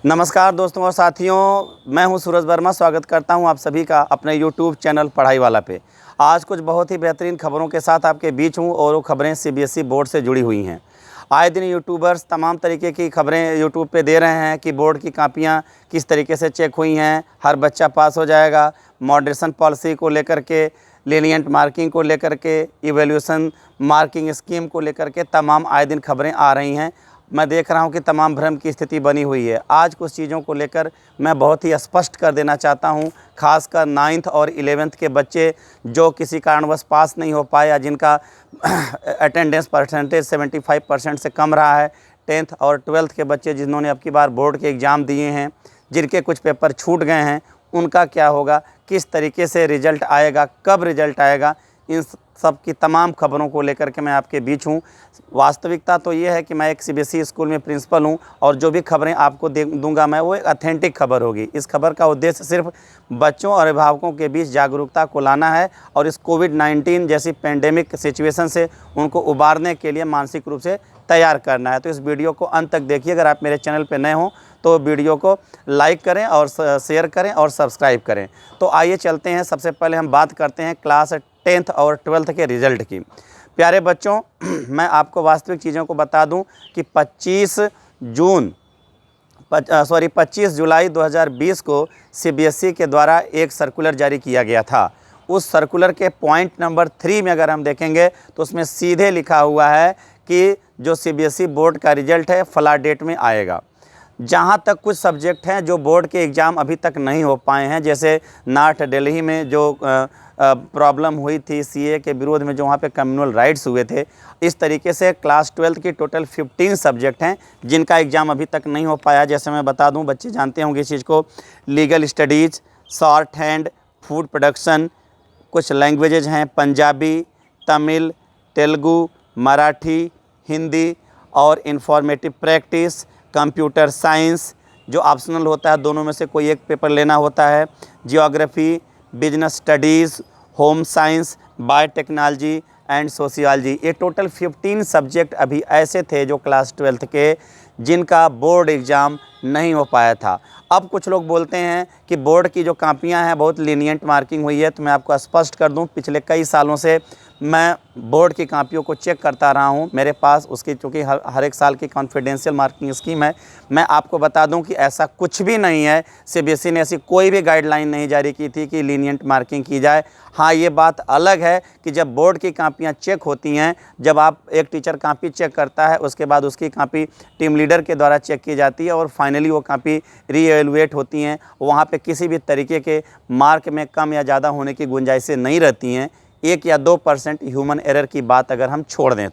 नमस्कार दोस्तों और साथियों, मैं हूं सूरज वर्मा। स्वागत करता हूं आप सभी का अपने YouTube चैनल पढ़ाई वाला पे। आज कुछ बहुत ही बेहतरीन खबरों के साथ आपके बीच हूं और वो खबरें CBSE बोर्ड से जुड़ी हुई हैं। आए दिन यूट्यूबर्स तमाम तरीके की खबरें YouTube पे दे रहे हैं कि बोर्ड की कापियां किस तरीके से चेक हुई हैं, हर बच्चा पास हो जाएगा, मॉडरेशन पॉलिसी को लेकर के, लीनियंट मार्किंग को लेकर के, इवैल्यूएशन मार्किंग स्कीम को लेकर के तमाम आए दिन खबरें आ रही हैं। मैं देख रहा हूं कि तमाम भ्रम की स्थिति बनी हुई है। आज कुछ चीज़ों को लेकर मैं बहुत ही स्पष्ट कर देना चाहता हूं, खासकर 9th और 11th के बच्चे जो किसी कारणवश पास नहीं हो पाए या जिनका अटेंडेंस परसेंटेज 75% से कम रहा है। 10th और 12th के बच्चे जिन्होंने अब की बार बोर्ड के एग्ज़ाम दिए हैं, जिनके कुछ पेपर छूट गए हैं, उनका क्या होगा, किस तरीके से रिज़ल्ट आएगा, कब रिज़ल्ट आएगा, इन सब की तमाम खबरों को लेकर के मैं आपके बीच हूँ। वास्तविकता तो ये है कि मैं एक CBSE स्कूल में प्रिंसिपल हूँ और जो भी खबरें आपको दूंगा मैं वो एक ऑथेंटिक खबर होगी। इस खबर का उद्देश्य सिर्फ बच्चों और अभिभावकों के बीच जागरूकता को लाना है और इस कोविड-19 जैसी पेंडेमिक सिचुएशन से उनको उबारने के लिए मानसिक रूप से तैयार करना है। तो इस वीडियो को अंत तक देखिए। अगर आप मेरे चैनल पर नए हों तो वीडियो को लाइक करें और शेयर करें और सब्सक्राइब करें। तो आइए चलते हैं। सबसे पहले हम बात करते हैं क्लास 10th और 12th के रिज़ल्ट की। प्यारे बच्चों, मैं आपको वास्तविक चीज़ों को बता दूं कि 25 जुलाई 2020 को CBSE के द्वारा एक सर्कुलर जारी किया गया था। उस सर्कुलर के पॉइंट नंबर 3 में अगर हम देखेंगे तो उसमें सीधे लिखा हुआ है कि जो CBSE बोर्ड का रिज़ल्ट है फला डेट में आएगा। जहाँ तक कुछ सब्जेक्ट हैं जो बोर्ड के एग्ज़ाम अभी तक नहीं हो पाए हैं, जैसे नॉर्थ दिल्ली में जो प्रॉब्लम हुई थी CA के विरोध में, जो वहाँ पे कम्युनल राइट्स हुए थे, इस तरीके से क्लास 12th की टोटल 15 सब्जेक्ट हैं जिनका एग्ज़ाम अभी तक नहीं हो पाया। जैसे मैं बता दूं, बच्चे जानते होंगे इस चीज़ को, legal studies, short hand, food production, कुछ लैंग्वेजेज हैं पंजाबी, तमिल, तेलुगु, मराठी, हिंदी और इंफॉर्मेटिव प्रैक्टिस, कंप्यूटर साइंस जो ऑप्शनल होता है, दोनों में से कोई एक पेपर लेना होता है, geography, business studies, home science, biotechnology and sociology. ये टोटल 15 सब्जेक्ट अभी ऐसे थे जो क्लास 12th के जिनका बोर्ड एग्ज़ाम नहीं हो पाया था। अब कुछ लोग बोलते हैं कि बोर्ड की जो कापियां हैं बहुत लीनियंट मार्किंग हुई है। तो मैं आपको स्पष्ट कर दूं, पिछले कई सालों से मैं बोर्ड की कापियों को चेक करता रहा हूं। मेरे पास उसकी चूँकि हर एक साल की कॉन्फिडेंशियल मार्किंग स्कीम है। मैं आपको बता दूं कि ऐसा कुछ भी नहीं है। CBSE ने ऐसी कोई भी गाइडलाइन नहीं जारी की थी कि लीनियंट मार्किंग की जाए। हाँ, ये बात अलग है कि जब बोर्ड की कापियाँ चेक होती हैं, जब आप एक टीचर कापी चेक करता है, उसके बाद उसकी कापी टीम लीडर के द्वारा चेक की जाती है और फाइनली वो कापी रीएवैल्यूएट होती हैं। वहाँ पे किसी भी तरीके के मार्क में कम या ज़्यादा होने की गुंजाइशें नहीं रहती हैं। 1 या 2% ह्यूमन एरर की बात अगर हम छोड़ दें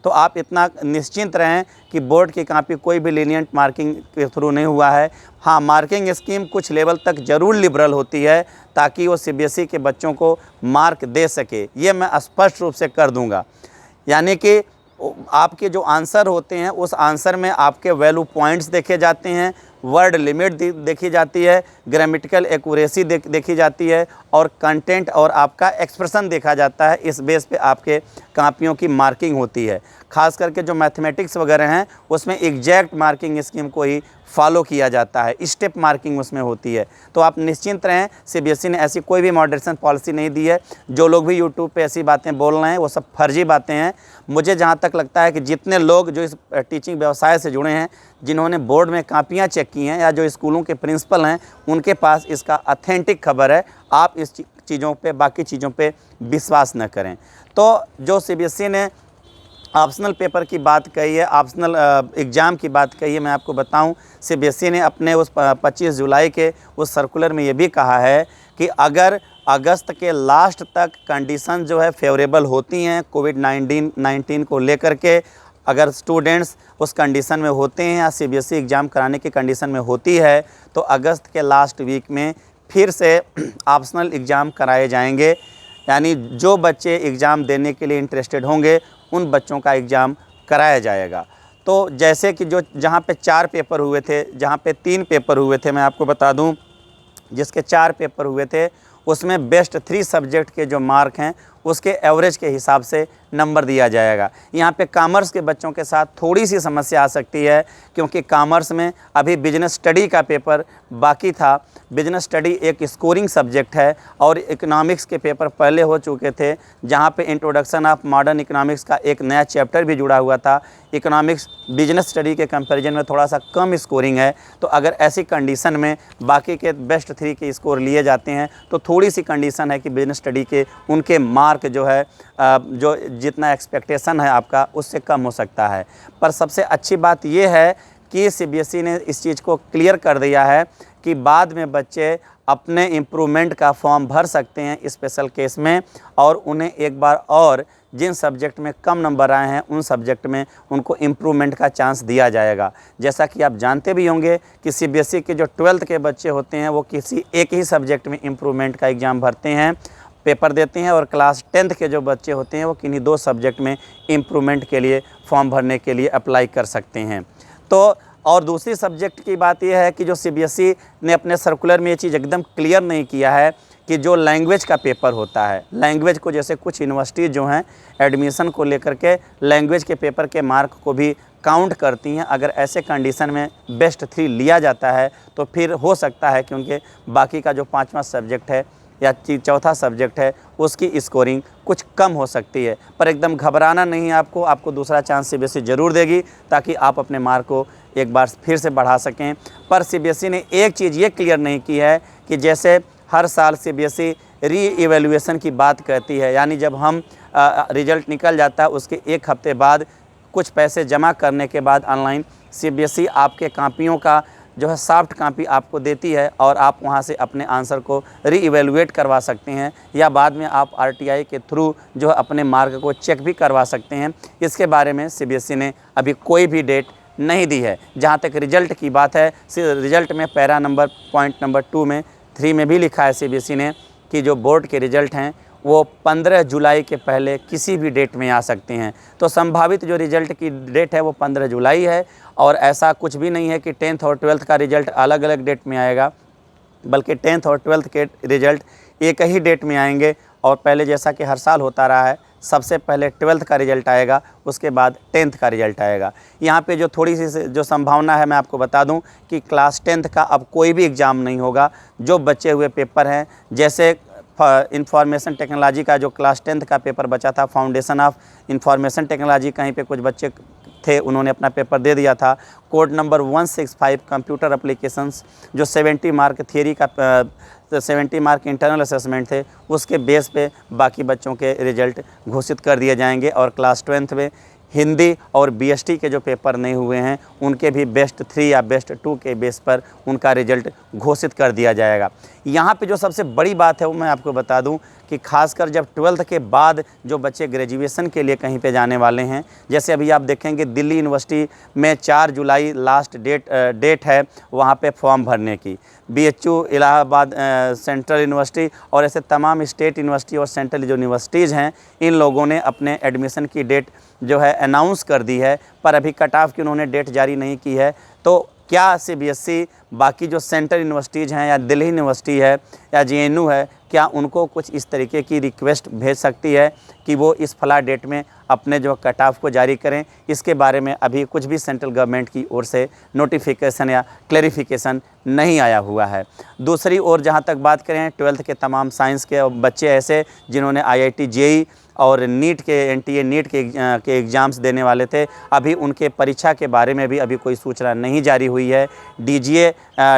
तो आप इतना निश्चिंत रहें कि बोर्ड की कापी कोई भी लीनियंट मार्किंग के थ्रू नहीं हुआ है। हाँ, मार्किंग स्कीम कुछ लेवल तक ज़रूर लिबरल होती है ताकि वो CBSE के बच्चों को मार्क दे सके। ये मैं स्पष्ट रूप से कर दूंगा। यानी कि आपके जो आंसर होते हैं उस आंसर में आपके वैल्यू पॉइंट्स देखे जाते हैं, वर्ड लिमिट देखी जाती है, ग्रामेटिकल एक्यूरेसी देखी जाती है और कंटेंट और आपका एक्सप्रेशन देखा जाता है। इस बेस पे आपके कापियों की मार्किंग होती है। खास करके जो मैथमेटिक्स वगैरह हैं उसमें एग्जैक्ट मार्किंग स्कीम को ही फॉलो किया जाता है, स्टेप मार्किंग उसमें होती है। तो आप निश्चिंत रहें, CBSE ने ऐसी कोई भी मॉडरेशन पॉलिसी नहीं दी है। जो लोग भी यूट्यूब पे ऐसी बातें बोल रहे हैं वो सब फर्जी बातें हैं। मुझे जहाँ तक लगता है कि जितने लोग जो इस टीचिंग व्यवसाय से जुड़े हैं, जिन्होंने बोर्ड में कापियाँ चेक की हैं या जो स्कूलों के प्रिंसिपल हैं, उनके पास इसका ऑथेंटिक खबर है। आप इस चीज़ों पे, बाकी चीज़ों पे विश्वास न करें। तो जो CBSE ने ऑप्शनल पेपर की बात कही है, ऑप्शनल एग्ज़ाम की बात कही है, मैं आपको बताऊं, CBSE ने अपने उस 25 जुलाई के उस सर्कुलर में ये भी कहा है कि अगर अगस्त के लास्ट तक कंडीशन जो है फेवरेबल होती हैं कोविड-19 को लेकर के, अगर स्टूडेंट्स उस कंडीशन में होते हैं या CBSE एग्ज़ाम कराने की कंडीशन में होती है, तो अगस्त के लास्ट वीक में फिर से ऑप्शनल एग्ज़ाम कराए जाएंगे। यानी जो बच्चे एग्ज़ाम देने के लिए इंटरेस्टेड होंगे उन बच्चों का एग्ज़ाम कराया जाएगा। तो जैसे कि जो जहाँ पे 4 पेपर हुए थे, जहाँ पे 3 पेपर हुए थे, मैं आपको बता दूं, जिसके 4 पेपर हुए थे उसमें बेस्ट 3 सब्जेक्ट के जो मार्क हैं उसके एवरेज के हिसाब से नंबर दिया जाएगा। यहाँ पे कॉमर्स के बच्चों के साथ थोड़ी सी समस्या आ सकती है, क्योंकि कॉमर्स में अभी बिजनेस स्टडी का पेपर बाकी था। बिजनेस स्टडी एक स्कोरिंग सब्जेक्ट है और इकोनॉमिक्स के पेपर पहले हो चुके थे, जहाँ पे इंट्रोडक्शन ऑफ मॉडर्न इकोनॉमिक्स का एक नया चैप्टर भी जुड़ा हुआ था। इकोनॉमिक्स बिजनेस स्टडी के कंपैरिजन में थोड़ा सा कम स्कोरिंग है, तो अगर ऐसी कंडीशन में बाकी के बेस्ट 3 के स्कोर लिए जाते हैं तो थोड़ी सी कंडीशन है कि बिजनेस स्टडी के उनके मार्क जो है जो जितना एक्सपेक्टेशन है आपका उससे कम हो सकता है। पर सबसे अच्छी बात यह है कि सीबीएसई ने इस चीज़ को क्लियर कर दिया है कि बाद में बच्चे अपने इम्प्रूवमेंट का फॉर्म भर सकते हैं स्पेशल केस में, और उन्हें एक बार और जिन सब्जेक्ट में कम नंबर आए हैं उन सब्जेक्ट में उनको इम्प्रूवमेंट का चांस दिया जाएगा। जैसा कि आप जानते भी होंगे कि सीबीएसई के जो 12th के बच्चे होते हैं वो किसी एक ही सब्जेक्ट में इम्प्रूवमेंट का एग्ज़ाम भरते हैं, पेपर देते हैं, और क्लास 10th के जो बच्चे होते हैं वो किन्हीं 2 सब्जेक्ट में इम्प्रूवमेंट के लिए फॉर्म भरने के लिए अप्लाई कर सकते हैं। तो और दूसरी सब्जेक्ट की बात यह है कि जो सीबीएसई ने अपने सर्कुलर में ये चीज़ एकदम क्लियर नहीं किया है कि जो लैंग्वेज का पेपर होता है, लैंग्वेज को जैसे कुछ यूनिवर्सिटीज़ जो हैं एडमिशन को लेकर के लैंग्वेज के पेपर के मार्क को भी काउंट करती हैं। अगर ऐसे कंडीशन में बेस्ट 3 लिया जाता है तो फिर हो सकता है, क्योंकि बाकी का जो 5वां सब्जेक्ट है या चौथा सब्जेक्ट है उसकी स्कोरिंग कुछ कम हो सकती है। पर एकदम घबराना नहीं है आपको दूसरा चांस सीबीएसई ज़रूर देगी, ताकि आप अपने मार्क को एक बार फिर से बढ़ा सकें। पर सीबीएसई ने एक चीज़ ये क्लियर नहीं की है कि जैसे हर साल सीबीएसई री इवैल्यूएशन की बात कहती है, यानी जब हम रिज़ल्ट निकल जाता है उसके 1 हफ्ते बाद कुछ पैसे जमा करने के बाद ऑनलाइन सीबीएसई आपके कापियों का जो है सॉफ्ट कॉपी आपको देती है, और आप वहां से अपने आंसर को री इवैल्यूएट करवा सकते हैं, या बाद में आप आरटीआई के थ्रू जो है अपने मार्क को चेक भी करवा सकते हैं। इसके बारे में सीबीएसई ने अभी कोई भी डेट नहीं दी है। जहां तक रिज़ल्ट की बात है, रिज़ल्ट में पैरा नंबर पॉइंट नंबर 2 में 3 में भी लिखा है सीबीएसई ने कि जो बोर्ड के रिज़ल्ट हैं वो 15 जुलाई के पहले किसी भी डेट में आ सकते हैं। तो संभावित जो रिज़ल्ट की डेट है वो 15 जुलाई है, और ऐसा कुछ भी नहीं है कि 10th और 12th का रिज़ल्ट अलग अलग डेट में आएगा, बल्कि 10th और 12th के रिज़ल्ट एक ही डेट में आएंगे। और पहले जैसा कि हर साल होता रहा है, सबसे पहले 12th का रिज़ल्ट आएगा, उसके बाद 10th का रिज़ल्ट आएगा। यहाँ पे जो थोड़ी सी जो संभावना है मैं आपको बता दूं कि क्लास 10th का अब कोई भी एग्ज़ाम नहीं होगा। जो बचे हुए पेपर हैं, जैसे इंफॉर्मेशन टेक्नोलॉजी का जो क्लास 10th का पेपर बचा था, फाउंडेशन ऑफ इंफॉर्मेशन टेक्नोलॉजी, कहीं पे कुछ बच्चे थे उन्होंने अपना पेपर दे दिया था। कोड नंबर 165 कंप्यूटर एप्लीकेशंस, जो 70 मार्क थियरी का 70 मार्क इंटरनल असेसमेंट थे, उसके बेस पे बाकी बच्चों के रिज़ल्ट घोषित कर दिए जाएंगे। और क्लास 12th में हिंदी और बीएसटी के जो पेपर नहीं हुए हैं उनके भी बेस्ट 3 या बेस्ट 2 के बेस पर उनका रिज़ल्ट घोषित कर दिया जाएगा। यहाँ पे जो सबसे बड़ी बात है वो मैं आपको बता दूं कि खासकर जब 12th के बाद जो बच्चे ग्रेजुएशन के लिए कहीं पे जाने वाले हैं, जैसे अभी आप देखेंगे दिल्ली यूनिवर्सिटी में 4 जुलाई लास्ट डेट है वहाँ पे फॉर्म भरने की। बीएचयू, इलाहाबाद सेंट्रल यूनिवर्सिटी और ऐसे तमाम स्टेट यूनिवर्सिटी और सेंट्रल जो यूनिवर्सिटीज़ हैं, इन लोगों ने अपने एडमिशन की डेट जो है अनाउंस कर दी है, पर अभी कट ऑफ की उन्होंने डेट जारी नहीं की है। तो क्या सीबीएसई बाकी जो सेंट्रल यूनिवर्सिटीज़ हैं या दिल्ली यूनिवर्सिटी है या जेएनयू है, क्या उनको कुछ इस तरीके की रिक्वेस्ट भेज सकती है कि वो इस फला डेट में अपने जो कट ऑफ को जारी करें? इसके बारे में अभी कुछ भी सेंट्रल गवर्नमेंट की ओर से नोटिफिकेशन या क्लैरिफिकेशन नहीं आया हुआ है। दूसरी ओर जहां तक बात करें 12th के तमाम साइंस के बच्चे ऐसे जिन्होंने आईआईटी जेईई और नीट के एनटीए नीट के एग्ज़ाम्स देने वाले थे, अभी उनके परीक्षा के बारे में भी अभी कोई सूचना नहीं जारी हुई है।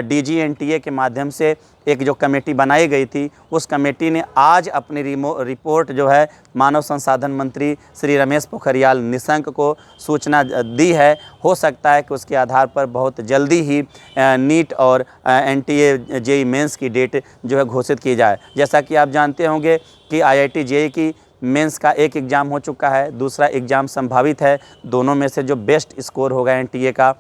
डीजीएनटीए के माध्यम से एक जो कमेटी बनाई गई थी, उस कमेटी ने आज अपनी रिपोर्ट जो है मानव संसाधन मंत्री श्री रमेश पोखरियाल निशंक को सूचना दी है। हो सकता है कि उसके आधार पर बहुत जल्दी ही नीट और एनटीए जेईई मेंस की डेट जो है घोषित की जाए। जैसा कि आप जानते होंगे कि आईआईटी जेईई की मेंस का एक एग्ज़ाम हो चुका है, दूसरा एग्ज़ाम संभावित है। दोनों में से जो बेस्ट स्कोर होगा एनटीए का,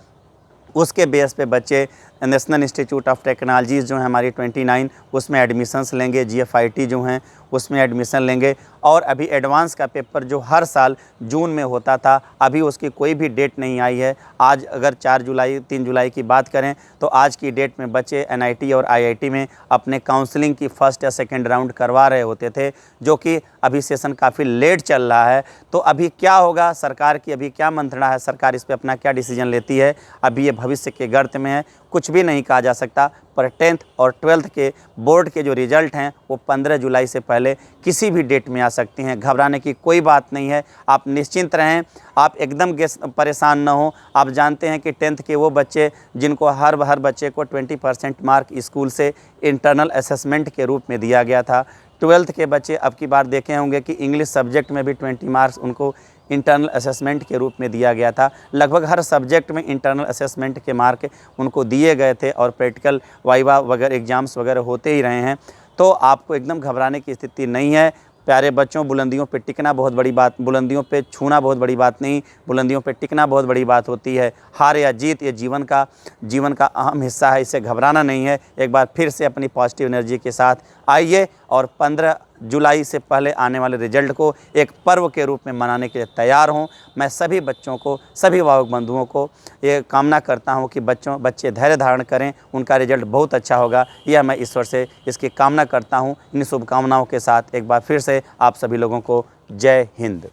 उसके बेस पे बच्चे नेशनल इंस्टीट्यूट ऑफ टेक्नोलॉजीज़ जो है हमारी 29 उसमें एडमिशन्स लेंगे, जीएफआईटी जो हैं उसमें एडमिशन लेंगे। और अभी एडवांस का पेपर जो हर साल जून में होता था, अभी उसकी कोई भी डेट नहीं आई है। आज अगर 3 जुलाई की बात करें तो आज की डेट में बच्चे NIT और IIT में अपने काउंसलिंग की फर्स्ट या सेकंड राउंड करवा रहे होते थे, जो कि अभी सेशन काफ़ी लेट चल रहा है। तो अभी क्या होगा, सरकार की अभी क्या मंत्रणा है, सरकार इस पे अपना क्या डिसीजन लेती है, अभी ये भविष्य के गर्त में है, कुछ भी नहीं कहा जा सकता। पर 10th और 12th के बोर्ड के जो रिज़ल्ट हैं वो 15 जुलाई से पहले किसी भी डेट में आ सकती हैं। घबराने की कोई बात नहीं है, आप निश्चिंत रहें, आप एकदम परेशान ना हो। आप जानते हैं कि 10th के वो बच्चे जिनको हर बच्चे को 20% मार्क स्कूल से इंटरनल असेसमेंट के रूप में दिया गया था, 12th के बच्चे अब की बार देखे होंगे कि इंग्लिश सब्जेक्ट में भी 20 मार्क्स उनको इंटरनल असेसमेंट के रूप में दिया गया था। लगभग हर सब्जेक्ट में इंटरनल असेसमेंट के मार्क उनको दिए गए थे और प्रैक्टिकल वाइवा वगैरह एग्ज़ाम्स वगैरह होते ही रहे हैं। तो आपको एकदम घबराने की स्थिति नहीं है। प्यारे बच्चों, बुलंदियों पे टिकना बहुत बड़ी बात, बुलंदियों पे छूना बहुत बड़ी बात नहीं, बुलंदियों पे टिकना बहुत बड़ी बात होती है। हार या जीत ये जीवन का अहम हिस्सा है, इससे घबराना नहीं है। एक बार फिर से अपनी पॉजिटिव एनर्जी के साथ आइए और 15 जुलाई से पहले आने वाले रिजल्ट को एक पर्व के रूप में मनाने के लिए तैयार हों। मैं सभी बच्चों को, सभी अभिभावक बंधुओं को ये कामना करता हूं कि बच्चे धैर्य धारण करें, उनका रिजल्ट बहुत अच्छा होगा। यह मैं ईश्वर से इसकी कामना करता हूं। इन शुभकामनाओं के साथ एक बार फिर से आप सभी लोगों को जय हिंद।